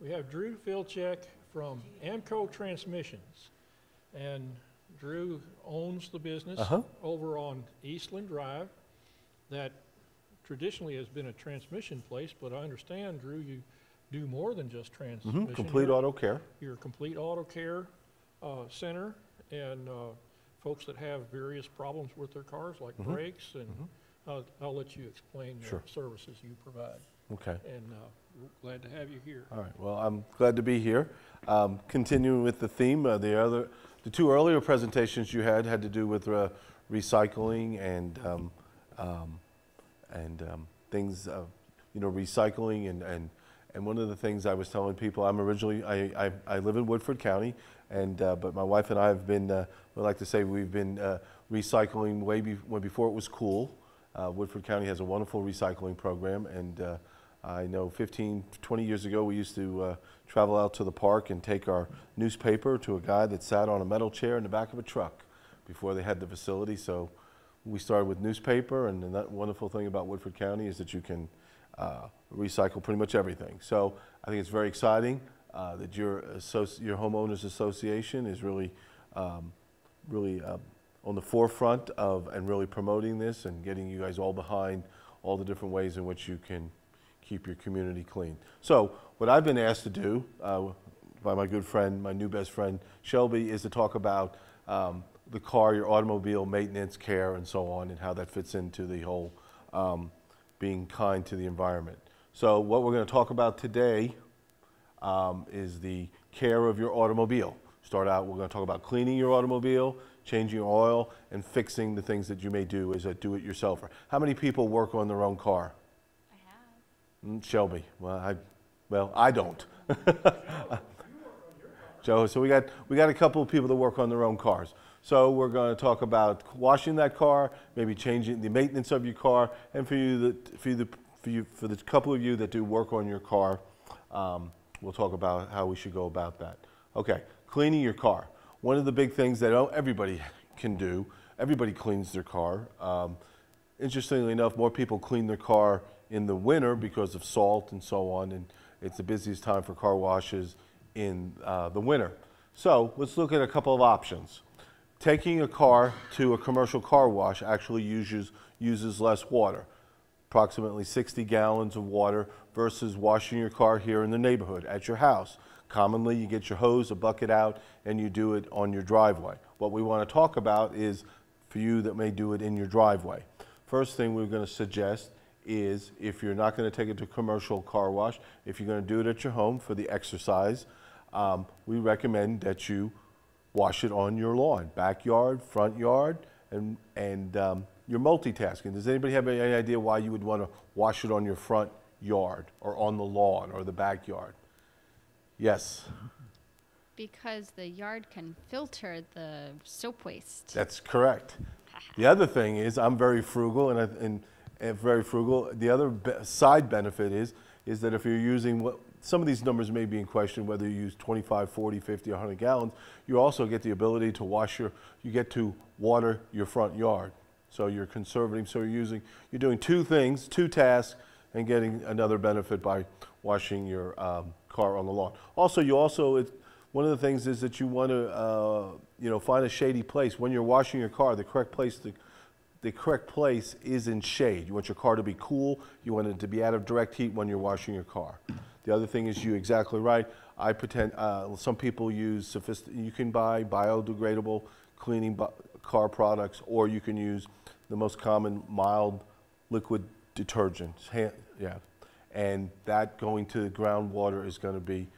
We have Drew Filchak from Amco Transmissions. And Drew owns the business over on Eastland Drive that traditionally has been a transmission place, but I understand, Drew, you do more than just transmission. Complete auto care. You're a complete auto care center, and folks that have various problems with their cars, like brakes, and I'll let you explain the services you provide. Okay. And glad to have you here. All right. Well, I'm glad to be here. Continuing with the theme, the two earlier presentations you had to do with recycling and things, recycling and one of the things I was telling people, I live in Woodford County, and but my wife and I have been, we like to say we've been recycling way before it was cool. Woodford County has a wonderful recycling program, and I know 15, 20 years ago we used to travel out to the park and take our newspaper to a guy that sat on a metal chair in the back of a truck before they had the facility. So we started with newspaper, and that wonderful thing about Woodford County is that you can recycle pretty much everything. So I think it's very exciting that your homeowners association is really on the forefront of and really promoting this and getting you guys all behind all the different ways in which you can keep your community clean. So what I've been asked to do by my good friend, my new best friend, Shelby, is to talk about the car, your automobile maintenance, care, and so on, and how that fits into the whole being kind to the environment. So what we're going to talk about today is the care of your automobile. Start out, we're going to talk about cleaning your automobile, changing your oil, and fixing the things that you may do as a do-it-yourselfer. How many people work on their own car? I have. Shelby. Well, I don't. Joe, so we got a couple of people that work on their own cars. So we're going to talk about washing that car, maybe changing the maintenance of your car, and for the couple of you that do work on your car, we'll talk about how we should go about that. Okay, cleaning your car. One of the big things that everybody can do, everybody cleans their car. Interestingly enough, more people clean their car in the winter because of salt and so on, and it's the busiest time for car washes in the winter. So let's look at a couple of options. Taking a car to a commercial car wash actually uses less water, approximately 60 gallons of water, versus washing your car here in the neighborhood at your house. Commonly, you get your hose, a bucket out, and you do it on your driveway. What we want to talk about is for you that may do it in your driveway. First thing we're going to suggest is, if you're not going to take it to a commercial car wash, if you're going to do it at your home for the exercise, we recommend that you wash it on your lawn, backyard, front yard, and you're multitasking. Does anybody have any idea why you would want to wash it on your front yard or on the lawn or the backyard? Yes? Because the yard can filter the soap waste. That's correct. The other thing is, I'm very frugal, and very frugal. The other side benefit is that if you're using some of these numbers may be in question, whether you use 25, 40, 50, 100 gallons, you also get the ability to you get to water your front yard. So you're conserving, so you're doing two things, two tasks, and getting another benefit by washing your car on the lawn. Also, one of the things is that you want to, find a shady place. When you're washing your car, the correct place is in shade. You want your car to be cool. You want it to be out of direct heat when you're washing your car. The other thing is, you're exactly right. Some people use you can buy biodegradable cleaning car products, or you can use the most common mild liquid detergents. And that going to the groundwater is going to be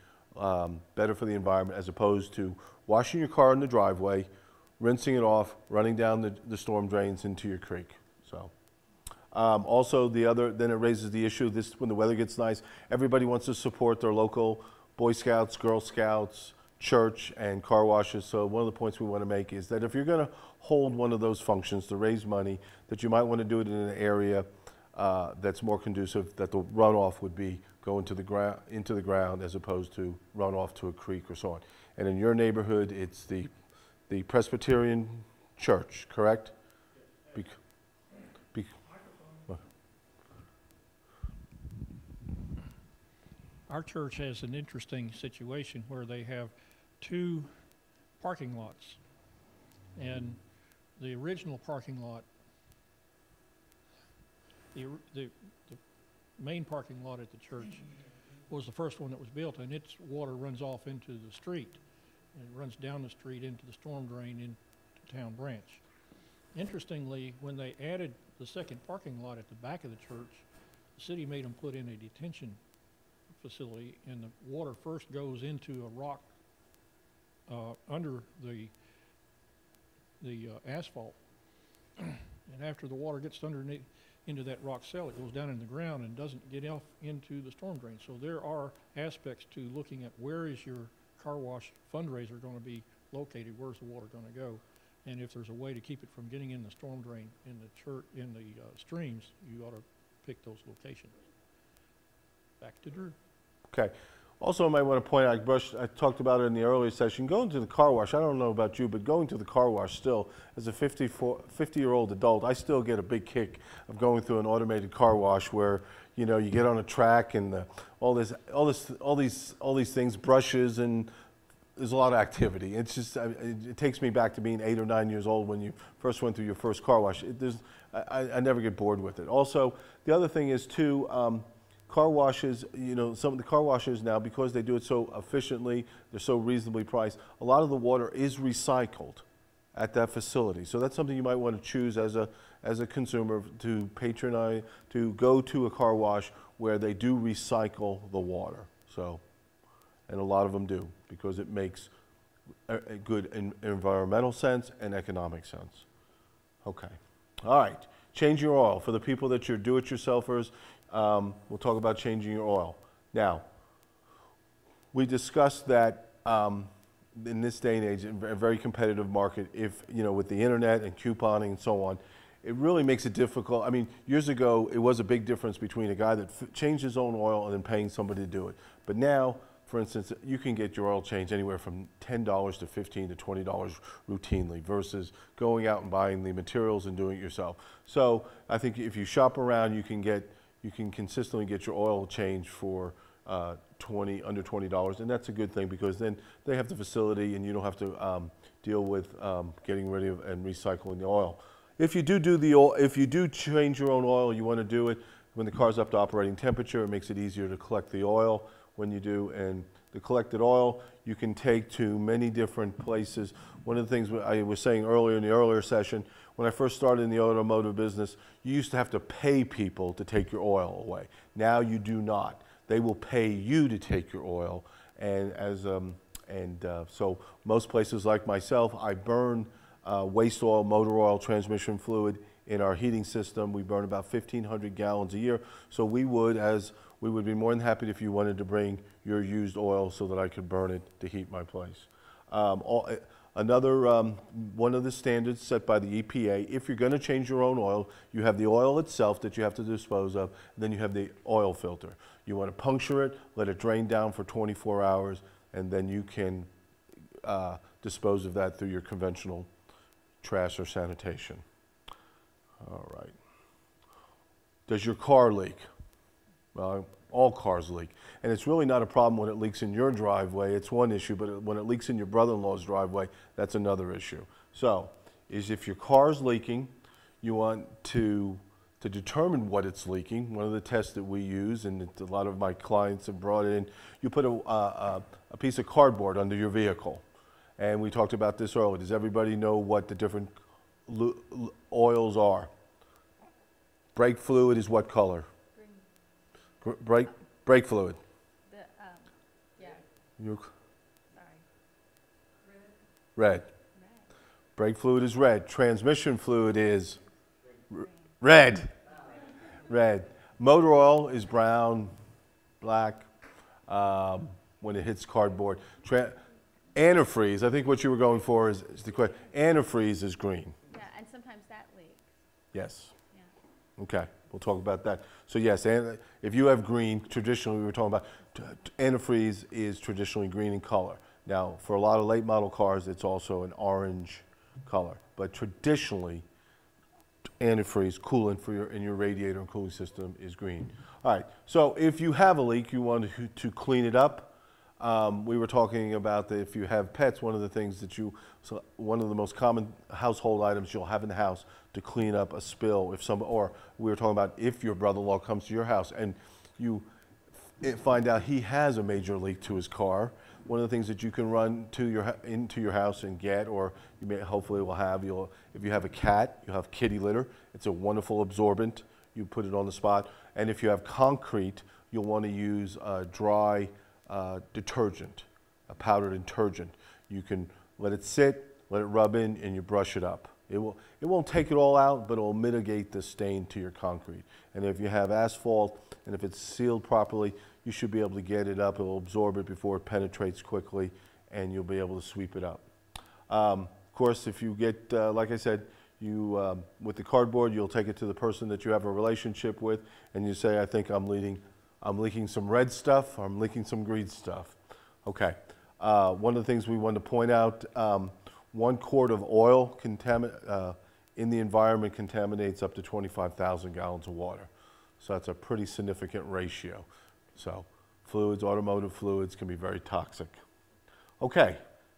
better for the environment, as opposed to washing your car in the driveway, rinsing it off, running down the storm drains into your creek. So. Also, then it raises the issue of this: when the weather gets nice, everybody wants to support their local Boy Scouts, Girl Scouts, church, and car washes. So one of the points we want to make is that if you're going to hold one of those functions to raise money, that you might want to do it in an area that's more conducive, that the runoff would be go into the ground as opposed to run off to a creek or so on. And in your neighborhood, it's the Presbyterian Church, correct? our church has an interesting situation where they have 2 parking lots. And the original parking lot, the main parking lot at the church was the first one that was built, and its water runs off into the street. And it runs down the street into the storm drain into Town Branch. Interestingly, when they added the second parking lot at the back of the church, the city made them put in a detention facility, and the water first goes into a rock under the asphalt. And after the water gets underneath into that rock cell, it goes down in the ground and doesn't get off into the storm drain. So there are aspects to looking at where is your car wash fundraiser going to be located, where's the water going to go, and if there's a way to keep it from getting in the storm drain in the church, in the streams, you ought to pick those locations. Back to Drew. Okay. Also, I might want to point out, I talked about it in the earlier session, going to the car wash, I don't know about you, but going to the car wash still, as a 50-year-old adult, I still get a big kick of going through an automated car wash where, you know, you get on a track and all these things, brushes, and there's a lot of activity. It's just, it takes me back to being 8 or 9 years old when you first went through your first car wash. I never get bored with it. Also, the other thing is too, car washes, you know, some of the car washes now, because they do it so efficiently, they're so reasonably priced, a lot of the water is recycled at that facility. So that's something you might want to choose as a consumer, to patronize, to go to a car wash where they do recycle the water. So, and a lot of them do, because it makes a good environmental sense and economic sense. Okay. All right. Change your oil. For the people that you're do-it-yourselfers, we'll talk about changing your oil. Now, we discussed that in this day and age, in a very competitive market, if, you know, with the internet and couponing and so on, it really makes it difficult. I mean, years ago, it was a big difference between a guy that changed his own oil and then paying somebody to do it. But now, for instance, you can get your oil changed anywhere from $10 to $15 to $20 routinely versus going out and buying the materials and doing it yourself. So I think if you shop around, you can consistently get your oil changed for under $20, and that's a good thing, because then they have the facility and you don't have to deal with getting rid of and recycling the oil. If you do change your own oil, you want to do it when the car's up to operating temperature. It makes it easier to collect the oil when you do, and the collected oil you can take to many different places. One of the things I was saying earlier in the earlier session, when I first started in the automotive business, you used to have to pay people to take your oil away. Now you do not. They will pay you to take your oil, and so most places like myself, I burn waste oil, motor oil, transmission fluid in our heating system. We burn about 1,500 gallons a year. So we would be more than happy if you wanted to bring your used oil so that I could burn it to heat my place. One of the standards set by the EPA, if you're going to change your own oil, you have the oil itself that you have to dispose of, and then you have the oil filter. You want to puncture it, let it drain down for 24 hours, and then you can dispose of that through your conventional trash or sanitation. All right. Does your car leak? Well, all cars leak. And it's really not a problem when it leaks in your driveway. It's one issue, but when it leaks in your brother-in-law's driveway, that's another issue. So, if your car's leaking, you want to determine what it's leaking. One of the tests that we use, and a lot of my clients have brought it in, you put a piece of cardboard under your vehicle. And we talked about this earlier. Does everybody know what the different oils are? Brake fluid is what color? Green. Brake fluid. Yeah. Sorry. Red. Brake fluid is red. Transmission fluid is red. Red. Motor oil is brown, black, when it hits cardboard. Antifreeze, I think what you were going for is the question. Antifreeze is green. Yeah, and sometimes that leaks. Yes. Yeah. Okay, we'll talk about that. So yes, if you have green, traditionally we were talking about antifreeze is traditionally green in color. Now, for a lot of late model cars, it's also an orange color. But traditionally, antifreeze, coolant for your radiator and cooling system is green. All right, so if you have a leak, you want to clean it up. We were talking about that if you have pets, one of the things that one of the most common household items you'll have in the house to clean up a spill, or we were talking about if your brother-in-law comes to your house and you find out he has a major leak to his car. One of the things that you can run into your house and get, or you may hopefully will have, if you have a cat, you have kitty litter. It's a wonderful absorbent. You put it on the spot. And if you have concrete, you'll want to use dry detergent, a powdered detergent. You can let it sit, let it rub in, and you brush it up. It won't take it all out, but it will mitigate the stain to your concrete. And if you have asphalt, and if it's sealed properly, you should be able to get it up. It will absorb it before it penetrates quickly, and you'll be able to sweep it up. Of course, if you get, like I said, with the cardboard, you'll take it to the person that you have a relationship with, and you say, I think I'm leaking some red stuff, or I'm leaking some green stuff. Okay. One of the things we want to point out, 1 quart of oil in the environment contaminates up to 25,000 gallons of water. So that's a pretty significant ratio. So fluids, automotive fluids can be very toxic. Okay,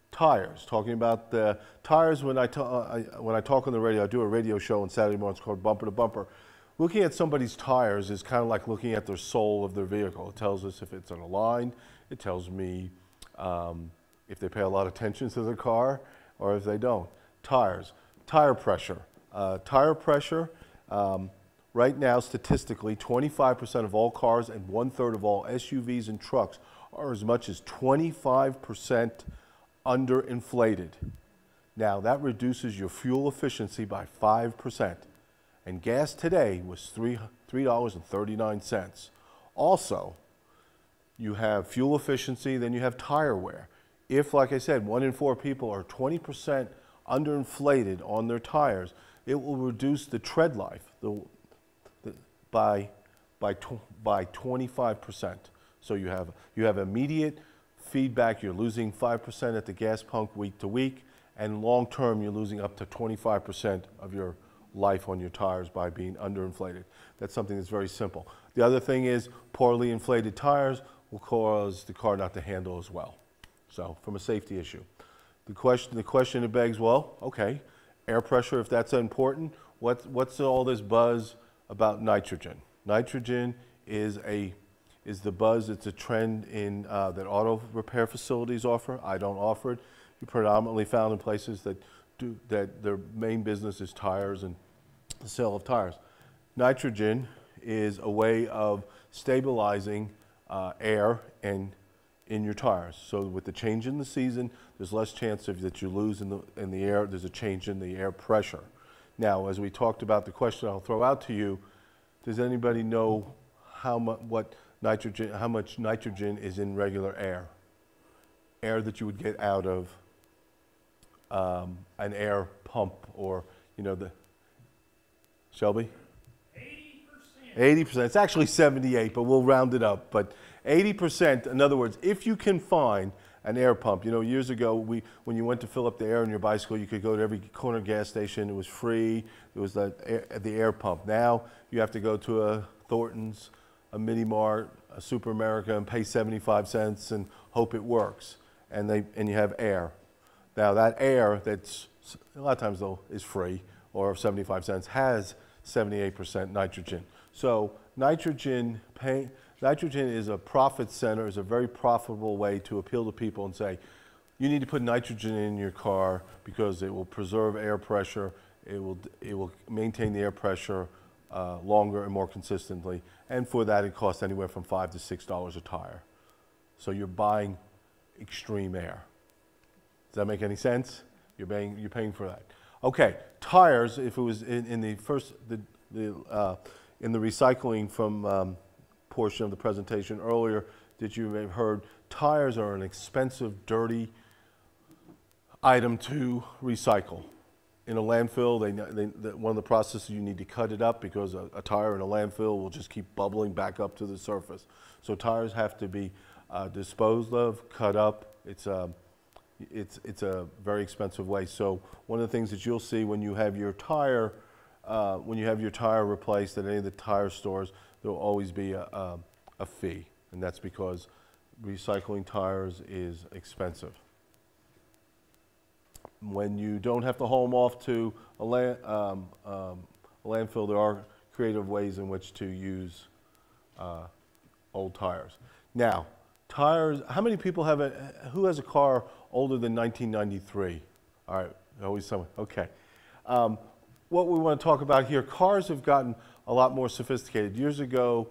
tires. Talking about the tires, when I talk on the radio, I do a radio show on Saturday mornings called Bumper to Bumper. Looking at somebody's tires is kind of like looking at the soul of their vehicle. It tells us if it's aligned. It tells me if they pay a lot of attention to the car or if they don't. Tires. Tire pressure. Tire pressure, right now statistically, 25% of all cars and 1/3 of all SUVs and trucks are as much as 25% underinflated. Now that reduces your fuel efficiency by 5%. And gas today was $3.39. Also, you have fuel efficiency, then you have tire wear. If, like I said, 1 in 4 people are 20% underinflated on their tires, it will reduce the tread life by 25%. So you have immediate feedback. You're losing 5% at the gas pump week to week, and long term you're losing up to 25% of your life on your tires by being underinflated. That's something that's very simple. The other thing is poorly inflated tires will cause the car not to handle as well. So from a safety issue. The question it begs, well, okay, air pressure, if that's important, what's all this buzz about nitrogen? Nitrogen is the buzz. It's a trend in that auto repair facilities offer. I don't offer it. You're predominantly found in places that their main business is tires and the sale of tires. Nitrogen is a way of stabilizing air in your tires. So with the change in the season, there's less chance that you lose in the air. There's a change in the air pressure. Now, as we talked about, the question I'll throw out to you: does anybody know how much nitrogen is in regular air? Air that you would get out of an air pump, or Shelby? 80%. 80%. It's actually 78, but we'll round it up. But 80%, in other words, if you can find an air pump. Years ago, when you went to fill up the air in your bicycle, you could go to every corner gas station. It was free. It was the air pump. Now you have to go to a Thornton's, a Mini Mart, a Super America, and pay 75 cents and hope it works. And you have air. Now that air, that's a lot of times though is free, or 75 cents, has 78% nitrogen. So nitrogen is a profit center, is a very profitable way to appeal to people and say, you need to put nitrogen in your car because it will preserve air pressure, it will maintain the air pressure longer and more consistently, and for that it costs anywhere from $5 to $6 a tire. So you're buying extreme air. Does that make any sense? You're paying for that. Okay, tires. If it was in the recycling from portion of the presentation earlier that you may have heard, tires are an expensive, dirty item to recycle. In a landfill, one of the processes, you need to cut it up because a tire in a landfill will just keep bubbling back up to the surface. So tires have to be disposed of, cut up. It's a very expensive way. So one of the things that you'll see when you have your tire when you have your tire replaced at any of the tire stores, there will always be a fee, and that's because recycling tires is expensive. When you don't have to haul them off to a landfill, there are creative ways in which to use old tires. Now, tires, how many people have who has a car older than 1993? All right, always someone, okay. What we want to talk about here, cars have gotten a lot more sophisticated. Years ago,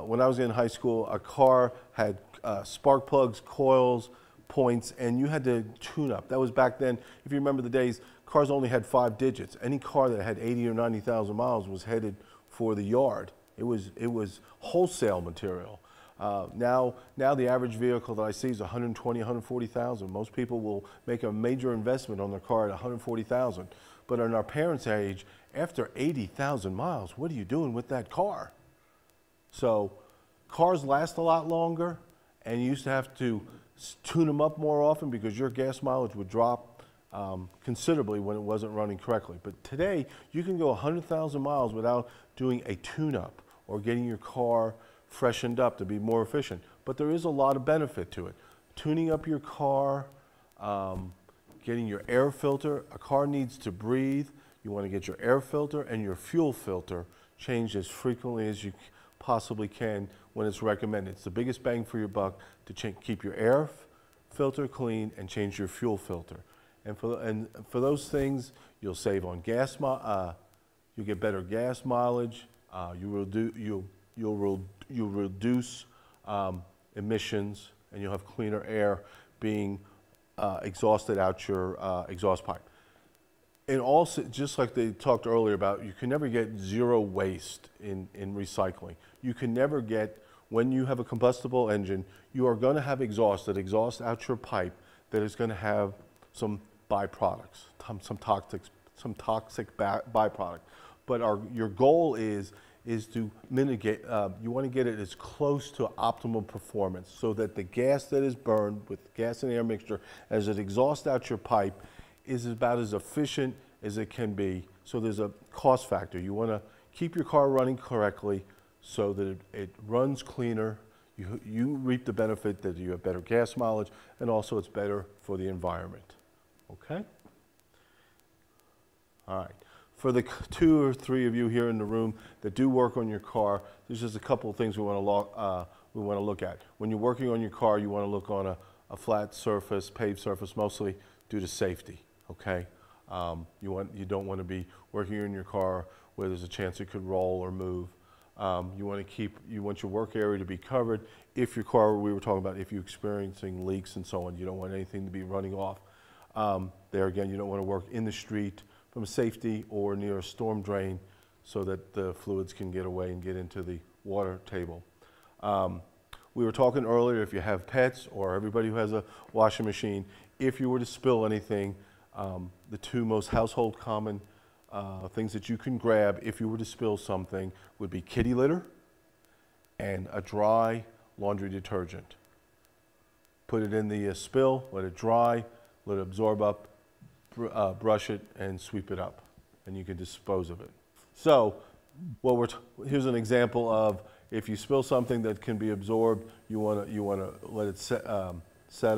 when I was in high school, a car had spark plugs, coils, points, and you had to tune up. That was back then. If you remember the days, cars only had 5 digits. Any car that had 80 or 90,000 miles was headed for the yard. It was wholesale material. Now the average vehicle that I see is 120, 140,000. Most people will make a major investment on their car at 140,000. But in our parents' age, after 80,000 miles, what are you doing with that car? So cars last a lot longer, and you used to have to tune them up more often because your gas mileage would drop considerably when it wasn't running correctly. But today, you can go 100,000 miles without doing a tune-up or getting your car freshened up to be more efficient. But there is a lot of benefit to it. Tuning up your car, getting your air filter. A car needs to breathe. You want to get your air filter and your fuel filter changed as frequently as you possibly can when it's recommended. It's the biggest bang for your buck to keep your air filter clean and change your fuel filter. And for those things, you'll save on gas. You'll get better gas mileage. You'll reduce emissions, and you'll have cleaner air being exhausted out your exhaust pipe. And also, just like they talked earlier about, you can never get zero waste in recycling. You can never get, when you have a combustible engine, you are going to have exhaust that exhausts out your pipe that is going to have some byproducts, some toxic byproduct. But your goal is to mitigate, you want to get it as close to optimal performance so that the gas that is burned with gas and air mixture as it exhausts out your pipe is about as efficient as it can be. So there's a cost factor. You want to keep your car running correctly so that it runs cleaner. You reap the benefit that you have better gas mileage, and also it's better for the environment. Okay? All right. For the 2 or 3 of you here in the room that do work on your car, there's just a couple of things we want to look at. When you're working on your car, you want to look on a flat surface, paved surface, mostly due to safety. Okay, you don't want to be working in your car where there's a chance it could roll or move. You want your work area to be covered. If your car, we were talking about, if you're experiencing leaks and so on, you don't want anything to be running off. There again, you don't want to work in the street from a safety or near a storm drain so that the fluids can get away and get into the water table. We were talking earlier, if you have pets or everybody who has a washing machine, if you were to spill anything, the 2 most household common things that you can grab if you were to spill something would be kitty litter and a dry laundry detergent. Put it in the spill, let it dry, let it absorb up, brush it, and sweep it up, and you can dispose of it. So, here's an example of if you spill something that can be absorbed, you want to let it set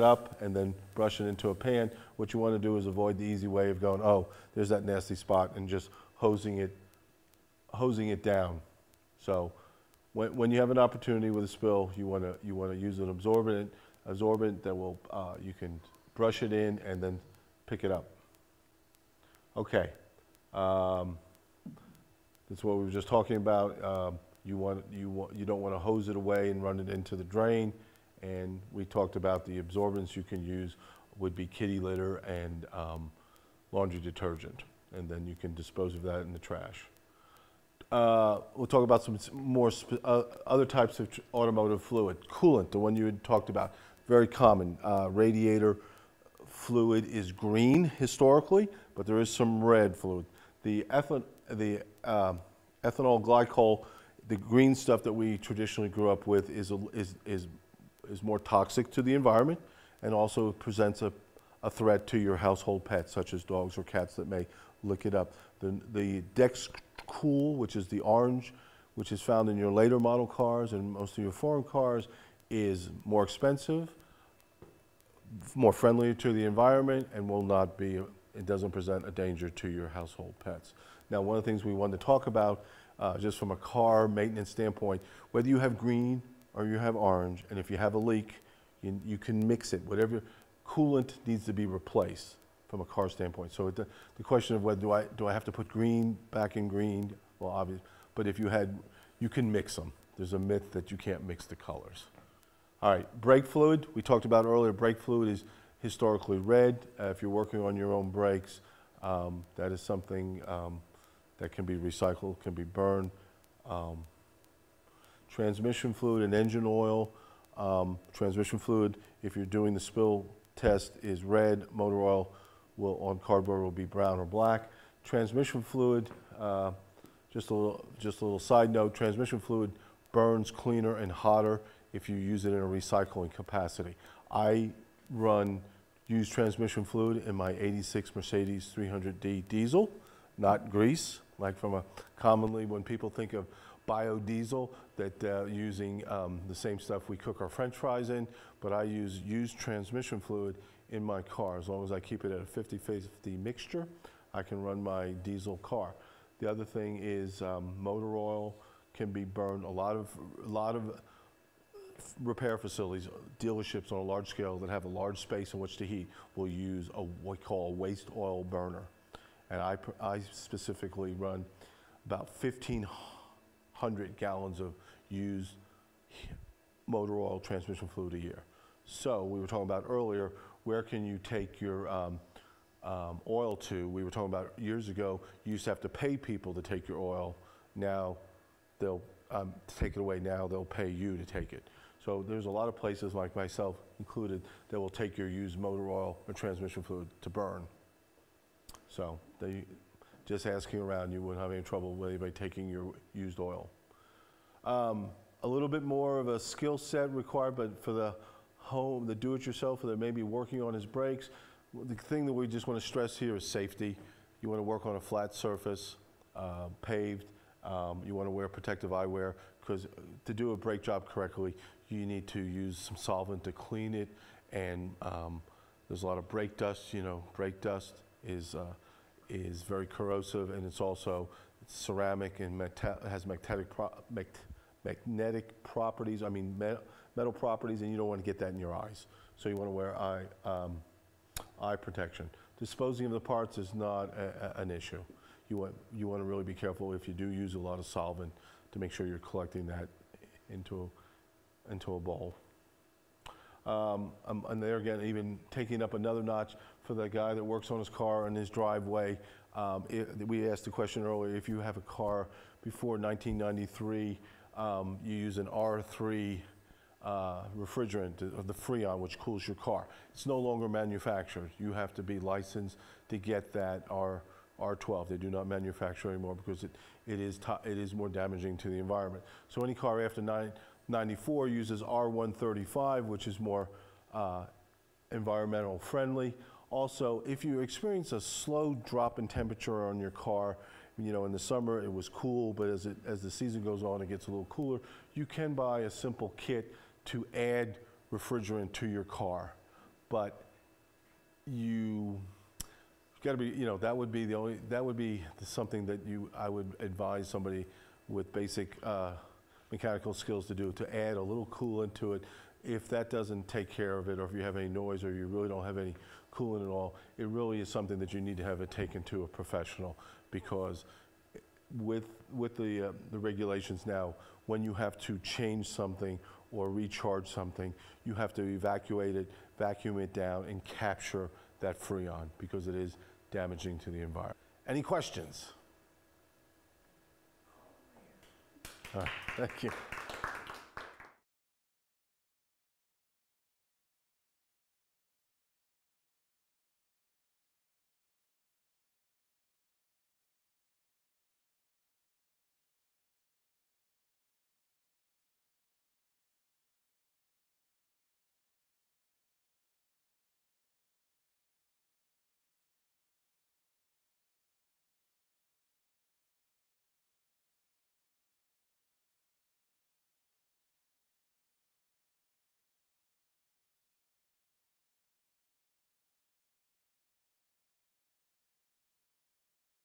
up and then brush it into a pan. What you want to do is avoid the easy way of going, oh, there's that nasty spot, and just hosing it down. So when you have an opportunity with a spill, you want to use an absorbent that will you can brush it in and then pick it up. Okay, that's what we were just talking about. You don't want to hose it away and run it into the drain. And we talked about the absorbents you can use would be kitty litter and laundry detergent. And then you can dispose of that in the trash. We'll talk about some more other types of automotive fluid. Coolant, the one you had talked about, very common. Radiator fluid is green historically, but there is some red fluid. The ethanol glycol, the green stuff that we traditionally grew up with is more toxic to the environment, and also presents a threat to your household pets, such as dogs or cats that may lick it up. The cool, which is the orange, which is found in your later model cars and most of your foreign cars, is more expensive, more friendly to the environment, and will not be, it doesn't present a danger to your household pets. Now, one of the things we wanted to talk about, just from a car maintenance standpoint, whether you have green or you have orange, and if you have a leak, you can mix it. Whatever coolant needs to be replaced from a car standpoint. So the question of whether do I have to put green back in green? Well, obvious. But if you can mix them. There's a myth that you can't mix the colors. All right, brake fluid. We talked about earlier. Brake fluid is historically red. If you're working on your own brakes, that is something that can be recycled, can be burned. Transmission fluid and engine oil. Transmission fluid, if you're doing the spill test, is red. Motor oil on cardboard will be brown or black. Transmission fluid, just a little side note, transmission fluid burns cleaner and hotter if you use it in a recycling capacity. I use transmission fluid in my 86 Mercedes 300D diesel, not grease, like commonly when people think of biodiesel, that using the same stuff we cook our French fries in, but I use used transmission fluid in my car. As long as I keep it at a 50-50 mixture, I can run my diesel car. The other thing is motor oil can be burned. A lot of repair facilities, dealerships on a large scale that have a large space in which to heat will use what we call a waste oil burner. And I specifically run about 1,500 gallons of used motor oil transmission fluid a year. So we were talking about earlier, where can you take your oil to? We were talking about years ago, you used to have to pay people to take your oil. Now they'll take it away. Now they'll pay you to take it. So there's a lot of places, like myself included, that will take your used motor oil or transmission fluid to burn. So just asking around, you wouldn't have any trouble with anybody taking your used oil. A little bit more of a skill set required, but for the do-it-yourself that may be working on his brakes, the thing that we just want to stress here is safety. You want to work on a flat surface, paved. You want to wear protective eyewear, because to do a brake job correctly, you need to use some solvent to clean it, and there's a lot of brake dust. You know, brake dust is very corrosive, and it's also ceramic and has magnetic properties. I mean, metal properties, and you don't want to get that in your eyes. So you want to wear eye protection. Disposing of the parts is not an issue. You want to really be careful if you do use a lot of solvent to make sure you're collecting that into a bowl. And there again, even taking up another notch for the guy that works on his car in his driveway. We asked the question earlier, if you have a car before 1993, you use an R3 refrigerant, the Freon, which cools your car. It's no longer manufactured. You have to be licensed to get that R12. They do not manufacture anymore because it is more damaging to the environment. So any car after 94 uses R135, which is more environmental friendly. Also, if you experience a slow drop in temperature on your car, you know, in the summer it was cool, but as the season goes on, it gets a little cooler. You can buy a simple kit to add refrigerant to your car, but you got to be, you know, that would be something that I would advise somebody with basic mechanical skills to do, to add a little coolant to it. If that doesn't take care of it, or if you have any noise, or you really don't have any coolant at all, it really is something that you need to have it taken to a professional, because with the regulations now, when you have to change something or recharge something, you have to evacuate it, vacuum it down, and capture that Freon, because it is damaging to the environment. Any questions? All right, thank you.